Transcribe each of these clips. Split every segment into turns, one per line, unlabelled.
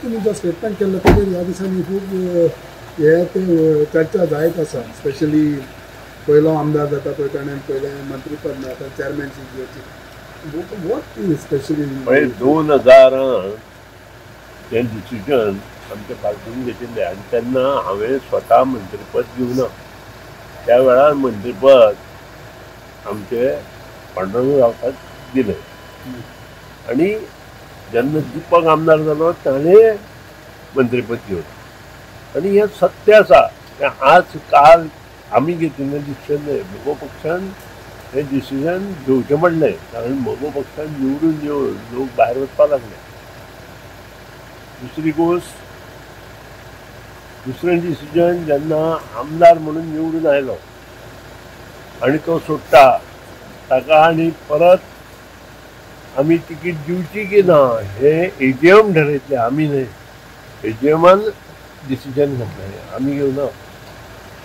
तुम्ही जो स्टेटमेंट केलं तेजेर ह्या दिसांनी खूब हे ते चर्चा जायत आसा. स्पेशली पयलो आमदार जाता पळय ताणें पयलें मंत्रीपद मेळटा चेअरमॅनशीप घेवची. वॉट इज स्पेशली
2000 तें डिसिजन आमच्या पार्टीन घेतिल्लें आनी तेन्ना हांवें स्वता मंत्रीपद घेवना. त्या वेळार मंत्रीपद आमचे पांडुरंग रावताक दिलें आनी जेन्ना दिपक आमदार जालो ताणें मंत्रीपद घेवलें. आनी हें सत्य आसा. आज काल आमी घेतिल्लें डिसिजन न्हय, म्हगो पक्षान हें डिसिजन घेवचें पडलें. कारण म्हगो पक्षान निवडून येवन लोक भायर वचपाक लागले. दुसरी गोश्ट, दुसरें डिसिजन जेन्ना आमदार म्हणून निवडून आयलो आनी तो सोडटा ताका आनी परत आमी तिकीट दिवची की ना हें एजीएम ठरयतलें, आमी न्हय. एजीएमान डिसिजन घेतलें, आमी घेवना.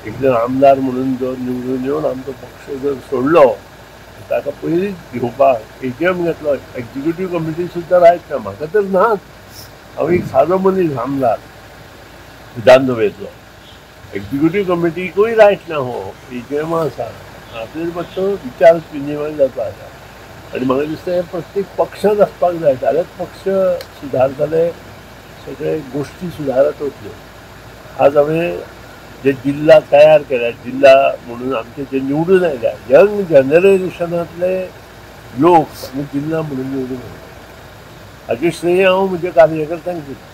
एकजण आमदार म्हणून जर निवडून येवन आमचो पक्ष जर सोडलो ताका पयलींच घेवपाक एजीएम घेतलो. एक्झिक्युटीव कमिटी सुद्दां रायट ना. म्हाका तर नाच. हांव एक सादो मनीस आमदार विधानसभेचो. एक्झिक्युटीव कमिटीकूय रायट ना. हो एजीएम आसा. आपले मातसो विचार विनिमय जाता आसा. आनी म्हाका दिसता हें प्रत्येक पक्षांत आसपाक जाय. जाल्यार पक्ष सुदारतले, सगळे गोश्टी सुदारत वतल्यो. आज हांवें जे जिल्ला तयार केल्या, जिल्ला म्हणून आमचे जे निवडून आयल्या यंग जनरेशनांतले लोक आमी जिल्ला म्हणून निवडून आयले. हाचे श्रेय हांव म्हज्या कार्यकर्त्यांक दिता.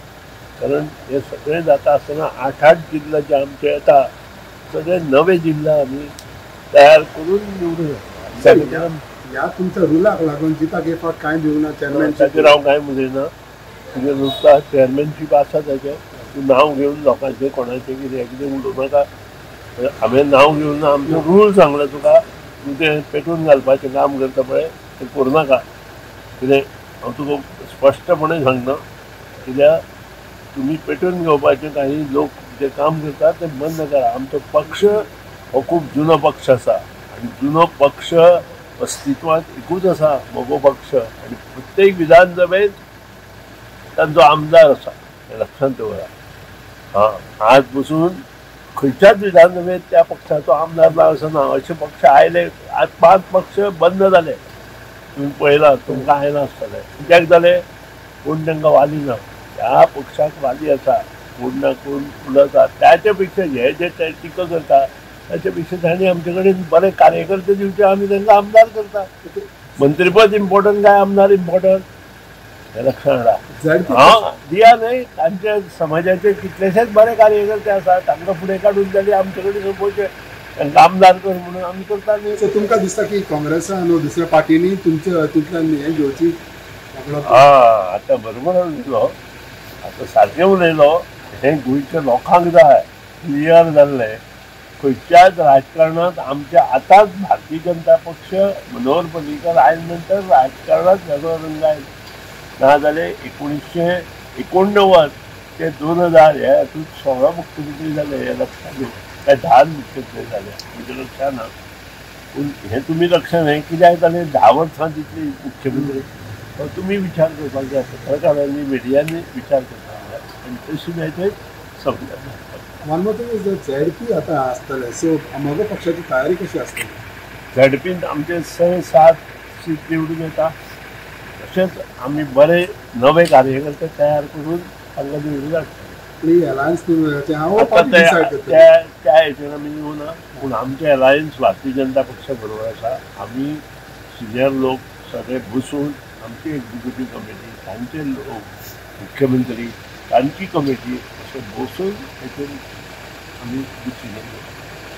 कारण हे सगळें जाता आसतना 8 जिल्ले जे आमचे येता सगळे नवे जिल्ला आमी तयार करून निवडून येता.
ह्या तुमच्या रुलाक लागून जिताक येवपाक कांय दिवना चेअरमॅनशीप.
ताचेर हांव कांय उलयना. तुजें नुस्ता चेअरमॅनशीप आसा ताचें. तूं नांव घेवन लोकांचें कोणाचें कितें उलोवं नाका. हांवें नांव घेवन आमचो रूल सांगला तुका. तूं तें पेटोवन घालपाचें काम करता पळय तें करूं नाका. कितें हांव तुका स्पश्टपणे सांगना. कित्याक तुमी पेटोवन घेवपाचें काही लोक जे काम करतात तें बंद करा. आमचो पक्ष हो खूब जुनो पक्ष आसा आनी जुनो पक्ष अस्तित्वात एकूच आसा, म्हगो पक्ष. आनी प्रत्येक विधानसभेत तांचो आमदार आसा, हें लक्षांत दवरा. आज पसून खंयच्याच विधानसभेत त्या पक्षाचो आमदार ना असो ना. अशे पक्ष आयले. आज 5 पक्ष बंद जाले. तुम्ही पळयलां, तुमकां आयना आसतलें. कित्याक जालें? कोण तांकां वाली ना. ह्या पक्षाक वाली आसा, कोण ना कोण उलयता. त्याचे पेक्षा हे जे टिका करता त्याच्या पेक्षा तांणी आमचे कडेन बरे कार्यकर्ते दिवचे, आमी तांकां आमदार करता. मंत्रीपद इम्पॉर्टंट काय आमदार इम्पॉर्टंट? हे लक्षांत हाडा. दिया न्हय. तांच्या समाजाचे कितलेशेच बरे कार्यकर्ते आसात. तांकां फुडें काडून जाल्यार आमचे कडेन सोपोवचे, तांकां आमदार कर म्हणून आमी करता न्ही.
सो तुमकां दिसता की काँग्रेसान वा दुसऱ्या पार्टीनी तुमच्या हातूंतल्यान हें घेवची?
आतां बरोबर उलयलो. आतां सारकें उलयलो. हें गोंयच्या लोकांक जाय क्लियर जाल्लें. खंयच्याच राजकारणात आमच्या आतांच भारतीय जनता पक्ष मनोहर पर्रीकर आयले नंतर राजकारणात वेगळो रंग आयलो. नाजाल्यार 1989 ते 2000 हे हातूंत 16 मुख्यमंत्री जाले. हे लक्षांत घेवन काय 10 मुख्यमंत्री जाले म्हज्या लक्षांत ना. पूण हें तुमी लक्षांत न्हय. कित्याक जालें 10 वर्सां जितले मुख्यमंत्री तुमी विचार करपाक जाय. पत्रकारांनी मिडियांनी विचार करपाक जाय आनी तशी हेचेर समजत.
मानमोतून झेडपी आतां आसतले. सो म्हगो पक्षाची तयारी कशी आसतली?
झेडपीन आमचे 6-7 सीट निवडून येता. तशेंच आमी बरे नवे कार्यकर्ते तयार करून तांकां निवडून हाडटा.
अलायन्स
त्या हेचेर आमी येवना. पूण आमचें अलायन्स भारतीय जनता पक्षा बरोबर आसा. आमी सिनियर लोक सगळे बसून आमची एक्झिक्युटीव कमिटी, तांचे लोक, मुख्यमंत्री, तांची कमिटी अशें बसून हेचेर आमी डिसिजन घेता.